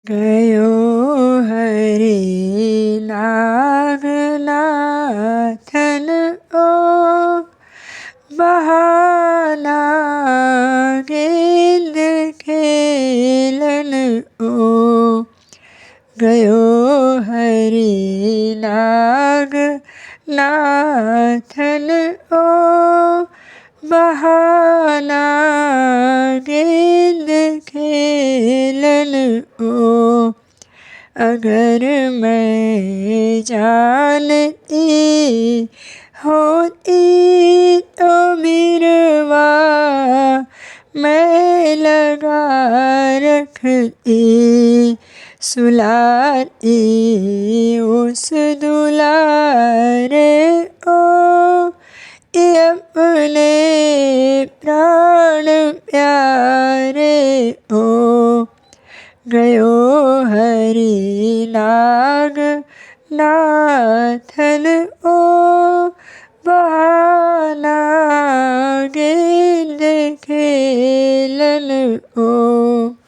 ગયો હરિ નાગનાથન ઓ બહાનાગેંદ ખેલન ઓ ગયો હરિ નાગનાથન ઓ बहानागेंद खेलन ओ अगर मैं जानती होती तो बिरवा मैं लगा रखती सुलाती उस दुलारे ओ ये अपने प्राण प्यारे ओ गयो हरि नागनाथन ओ बहानागेंद खेलन ओ।